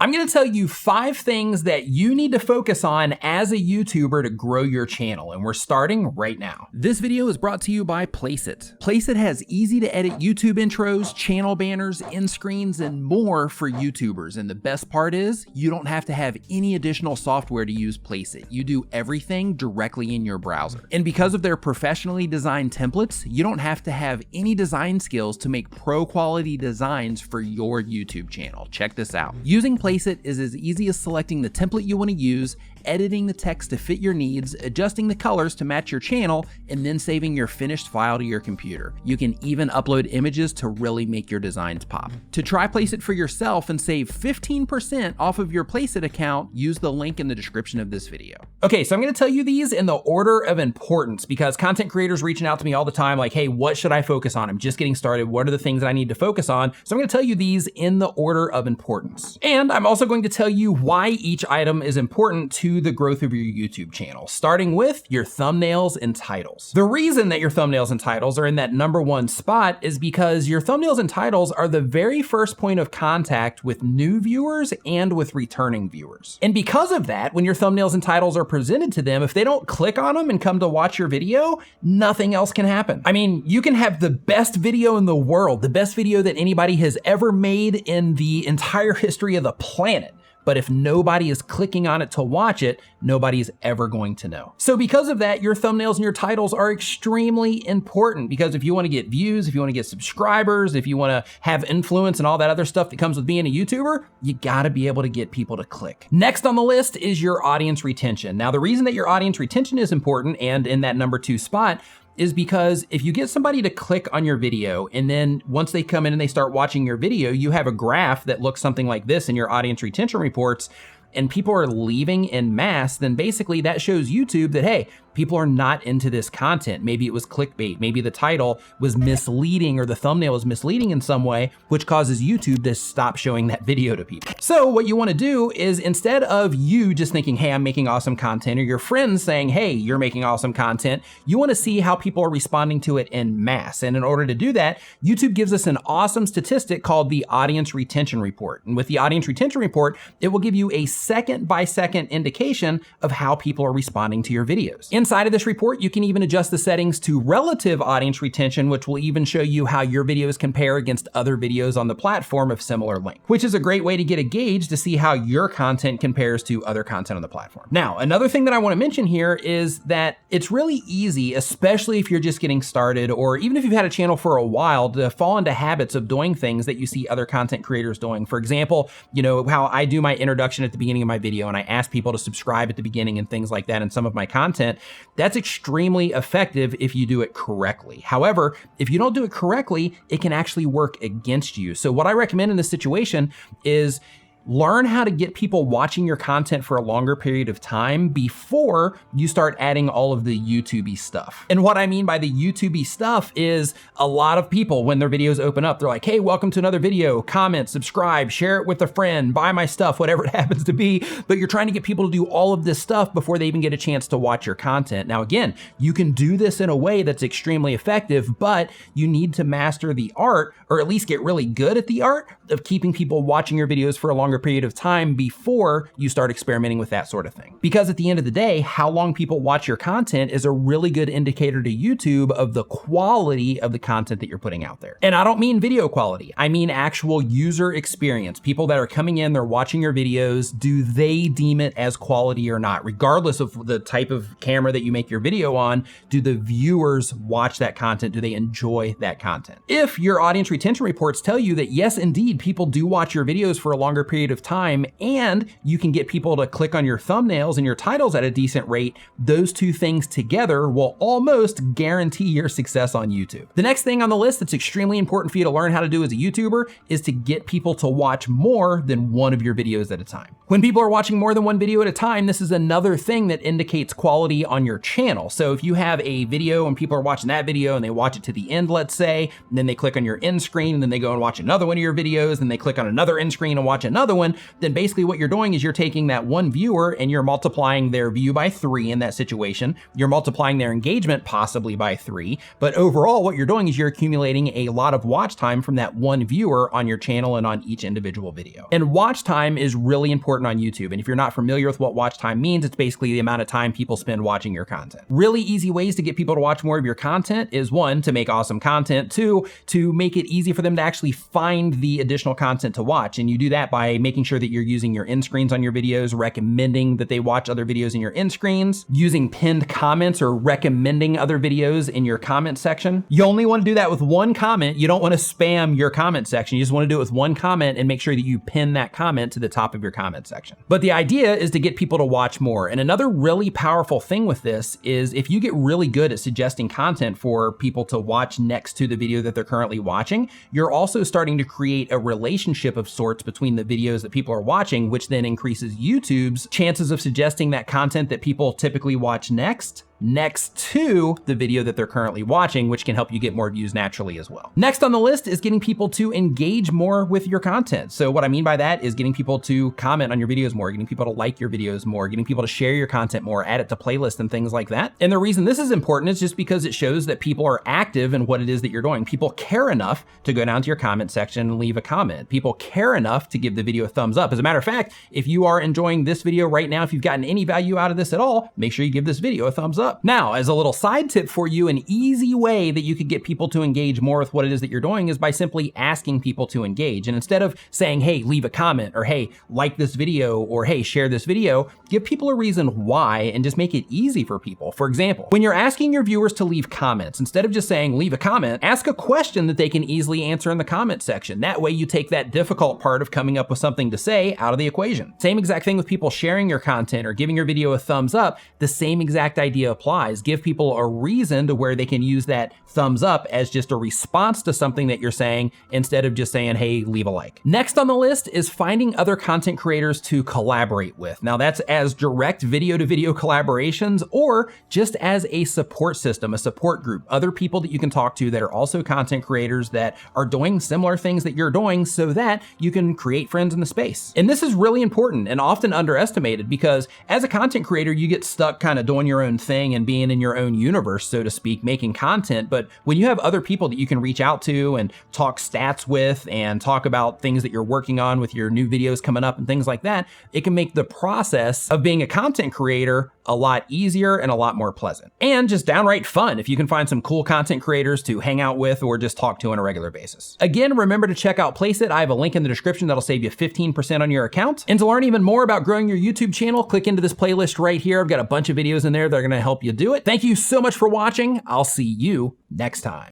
I'm gonna tell you 5 things that you need to focus on as a YouTuber to grow your channel, and we're starting right now. This video is brought to you by Placeit. Placeit has easy to edit YouTube intros, channel banners, end screens, and more for YouTubers. And the best part is, you don't have to have any additional software to use Placeit. You do everything directly in your browser. And because of their professionally designed templates, you don't have to have any design skills to make pro quality designs for your YouTube channel. Check this out. Using Placeit is as easy as selecting the template you want to use, editing the text to fit your needs, adjusting the colors to match your channel, and then saving your finished file to your computer. You can even upload images to really make your designs pop. To try Placeit for yourself and save 15% off of your Placeit account, use the link in the description of this video. Okay, so I'm gonna tell you these in the order of importance because content creators reaching out to me all the time like, hey, what should I focus on? I'm just getting started. What are the things that I need to focus on? So I'm gonna tell you these in the order of importance. And I'm also going to tell you why each item is important to the growth of your YouTube channel, starting with your thumbnails and titles. The reason that your thumbnails and titles are in that #1 spot is because your thumbnails and titles are the very first point of contact with new viewers and with returning viewers. And because of that, when your thumbnails and titles are presented to them, if they don't click on them and come to watch your video, nothing else can happen. I mean, you can have the best video in the world, the best video that anybody has ever made in the entire history of the planet. But if nobody is clicking on it to watch it, nobody's ever going to know. So because of that, your thumbnails and your titles are extremely important because if you want to get views, if you want to get subscribers, if you want to have influence and all that other stuff that comes with being a YouTuber, you got to be able to get people to click. Next on the list is your audience retention. Now, the reason that your audience retention is important and in that #2 spot is because if you get somebody to click on your video and then once they come in and they start watching your video, you have a graph that looks something like this in your audience retention reports, and people are leaving en masse, then basically that shows YouTube that, hey, people are not into this content. Maybe it was clickbait. Maybe the title was misleading or the thumbnail was misleading in some way, which causes YouTube to stop showing that video to people. So what you want to do is instead of you just thinking, hey, I'm making awesome content, or your friends saying, hey, you're making awesome content, you want to see how people are responding to it en masse. And in order to do that, YouTube gives us an awesome statistic called the audience retention report. And with the audience retention report, it will give you a second-by-second indication of how people are responding to your videos. Inside of this report, you can even adjust the settings to relative audience retention, which will even show you how your videos compare against other videos on the platform of similar length, which is a great way to get a gauge to see how your content compares to other content on the platform. Now, another thing that I want to mention here is that it's really easy, especially if you're just getting started, or even if you've had a channel for a while, to fall into habits of doing things that you see other content creators doing. For example, you know, how I do my introduction at the beginning of my video and I ask people to subscribe at the beginning and things like that in some of my content. That's extremely effective if you do it correctly. However, if you don't do it correctly, it can actually work against you. So what I recommend in this situation is learn how to get people watching your content for a longer period of time before you start adding all of the YouTube-y stuff. And what I mean by the YouTube-y stuff is a lot of people, when their videos open up, they're like, hey, welcome to another video, comment, subscribe, share it with a friend, buy my stuff, whatever it happens to be. But you're trying to get people to do all of this stuff before they even get a chance to watch your content. Now, again, you can do this in a way that's extremely effective, but you need to master the art, or at least get really good at the art of keeping people watching your videos for a longer period of time before you start experimenting with that sort of thing. Because at the end of the day, how long people watch your content is a really good indicator to YouTube of the quality of the content that you're putting out there. And I don't mean video quality, I mean actual user experience. People that are coming in, they're watching your videos, do they deem it as quality or not? Regardless of the type of camera that you make your video on, do the viewers watch that content? Do they enjoy that content? If your audience retention reports tell you that yes, indeed, people do watch your videos for a longer period of time, and you can get people to click on your thumbnails and your titles at a decent rate, those two things together will almost guarantee your success on YouTube. The next thing on the list that's extremely important for you to learn how to do as a YouTuber is to get people to watch more than one of your videos at a time. When people are watching more than one video at a time, this is another thing that indicates quality on your channel. So if you have a video and people are watching that video and they watch it to the end, let's say, and then they click on your end screen and then they go and watch another one of your videos and they click on another end screen and watch another another one, then basically what you're doing is you're taking that one viewer and you're multiplying their view by 3 in that situation. You're multiplying their engagement possibly by 3, but overall what you're doing is you're accumulating a lot of watch time from that one viewer on your channel and on each individual video. And watch time is really important on YouTube. And if you're not familiar with what watch time means, it's basically the amount of time people spend watching your content. Really easy ways to get people to watch more of your content is 1, to make awesome content, 2, to make it easy for them to actually find the additional content to watch. And you do that by making sure that you're using your end screens on your videos, recommending that they watch other videos in your end screens, using pinned comments or recommending other videos in your comment section. You only want to do that with one comment. You don't want to spam your comment section. You just want to do it with one comment and make sure that you pin that comment to the top of your comment section. But the idea is to get people to watch more. And another really powerful thing with this is if you get really good at suggesting content for people to watch next to the video that they're currently watching, you're also starting to create a relationship of sorts between the videos that people are watching, which then increases YouTube's chances of suggesting that content that people typically watch next to the video that they're currently watching, which can help you get more views naturally as well. Next on the list is getting people to engage more with your content. So what I mean by that is getting people to comment on your videos more, getting people to like your videos more, getting people to share your content more, add it to playlists and things like that. And the reason this is important is just because it shows that people are active in what it is that you're doing. People care enough to go down to your comment section and leave a comment. People care enough to give the video a thumbs up. As a matter of fact, if you are enjoying this video right now, if you've gotten any value out of this at all, make sure you give this video a thumbs up. Now, as a little side tip for you, an easy way that you could get people to engage more with what it is that you're doing is by simply asking people to engage. And instead of saying, hey, leave a comment, or hey, like this video, or hey, share this video, give people a reason why and just make it easy for people. For example, when you're asking your viewers to leave comments, instead of just saying leave a comment, ask a question that they can easily answer in the comment section. That way you take that difficult part of coming up with something to say out of the equation. Same exact thing with people sharing your content or giving your video a thumbs up. The same exact idea applies. Give people a reason to where they can use that thumbs up as just a response to something that you're saying instead of just saying, hey, leave a like. Next on the list is finding other content creators to collaborate with. Now that's as direct video to video collaborations or just as a support system, a support group, other people that you can talk to that are also content creators that are doing similar things that you're doing so that you can create friends in the space. And this is really important and often underestimated because as a content creator, you get stuck kind of doing your own thing and being in your own universe, so to speak, making content. But when you have other people that you can reach out to and talk stats with and talk about things that you're working on with your new videos coming up and things like that, it can make the process of being a content creator a lot easier and a lot more pleasant and just downright fun if you can find some cool content creators to hang out with or just talk to on a regular basis. Again, remember to check out Placeit. I have a link in the description that'll save you 15% on your account. And to learn even more about growing your YouTube channel, click into this playlist right here. I've got a bunch of videos in there that are going to help you do it. Thank you so much for watching. I'll see you next time.